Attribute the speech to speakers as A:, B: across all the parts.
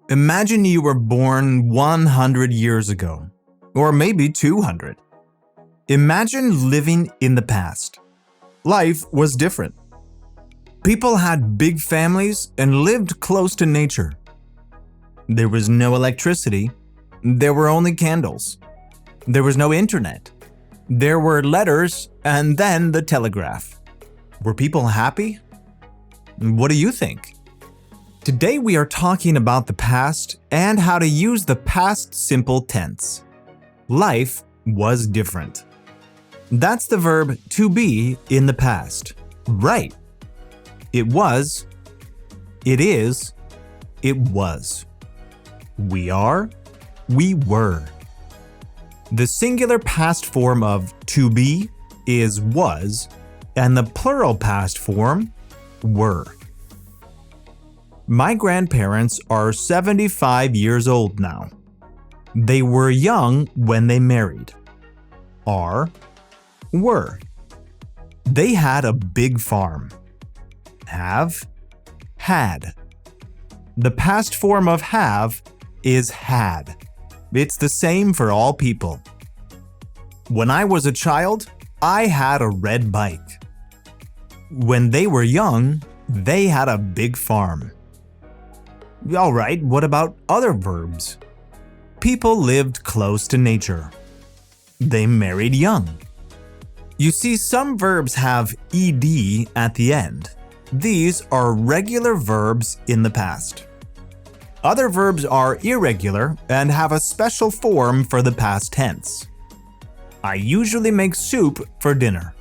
A: Imagine you were born 100 years ago, or maybe 200. Imagine living in the past. Life was different. People had big families and lived close to nature. There was no electricity. There were only candles. There was no internet. There were letters and then the telegraph. Were people happy? What do you think? Today we are talking about the past and how to use the past simple tense. Life was different. That's the verb to be in the past. Right. It was. It is. It was. We are. We were. The singular past form of to be is was, and the plural past form were. My grandparents are 75 years old now. They were young when they married. Are, were. They had a big farm. Have, had. The past form of have is had. It's the same for all people. When I was a child, I had a red bike. When they were young, they had a big farm. All right, what about other verbs? People lived close to nature. They married young. You see, some verbs have ed at the end. These are regular verbs in the past. Other verbs are irregular and have a special form for the past tense. I usually make soup for dinner.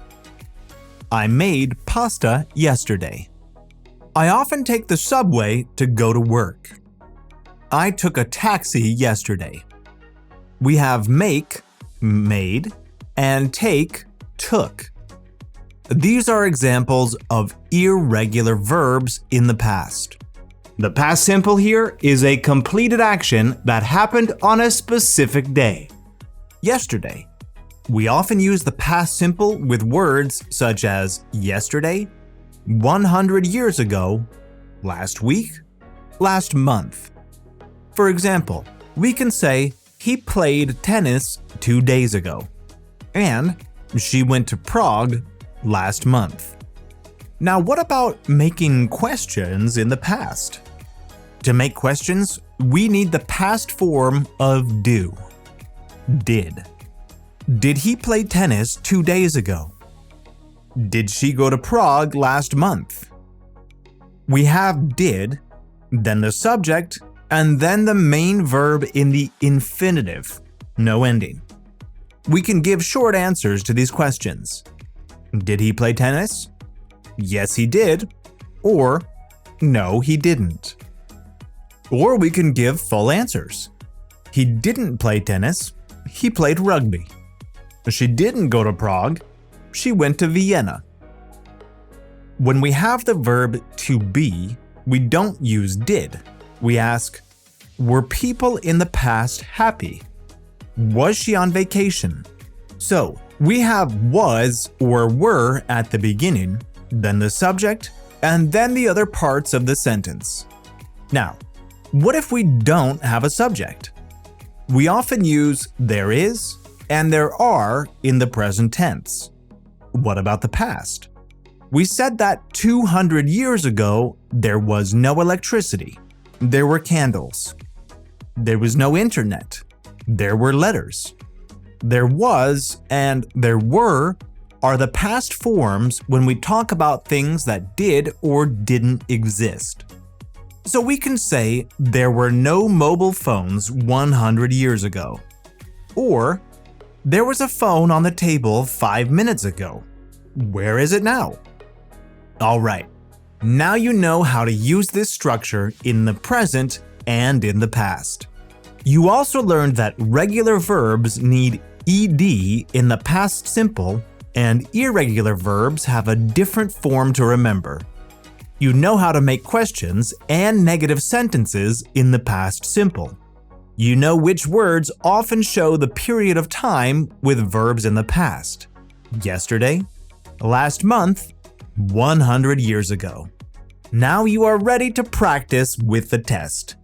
A: I made pasta yesterday. I often take the subway to go to work. I took a taxi yesterday. We have make, made, and take, took. These are examples of irregular verbs in the past. The past simple here is a completed action that happened on a specific day. Yesterday. We often use the past simple with words such as yesterday, 100 years ago, last week, last month. For example, we can say, he played tennis 2 days ago, and she went to Prague last month. Now, what about making questions in the past? To make questions, we need the past form of do. Did. Did he play tennis 2 days ago? Did she go to Prague last month? We have did, then the subject, and then the main verb in the infinitive, no ending. We can give short answers to these questions. Did he play tennis? Yes, he did. Or, no, he didn't. Or we can give full answers. He didn't play tennis. He played rugby. She didn't go to Prague. She went to Vienna. When we have the verb to be, we don't use did. We ask, were people in the past happy? Was she on vacation? So, we have was or were at the beginning, then the subject, and then the other parts of the sentence. Now, what if we don't have a subject? We often use there is and there are in the present tense. What about the past? We said that 200 years ago, there was no electricity. There were candles. There was no internet. There were letters. There was and there were are the past forms when we talk about things that did or didn't exist. So we can say there were no mobile phones 100 years ago. Or there was a phone on the table 5 minutes ago. Where is it now? All right, now you know how to use this structure in the present and in the past. You also learned that regular verbs need ed in the past simple and irregular verbs have a different form to remember. You know how to make questions and negative sentences in the past simple. You know which words often show the period of time with verbs in the past. Yesterday, last month, 100 years ago. Now you are ready to practice with the test.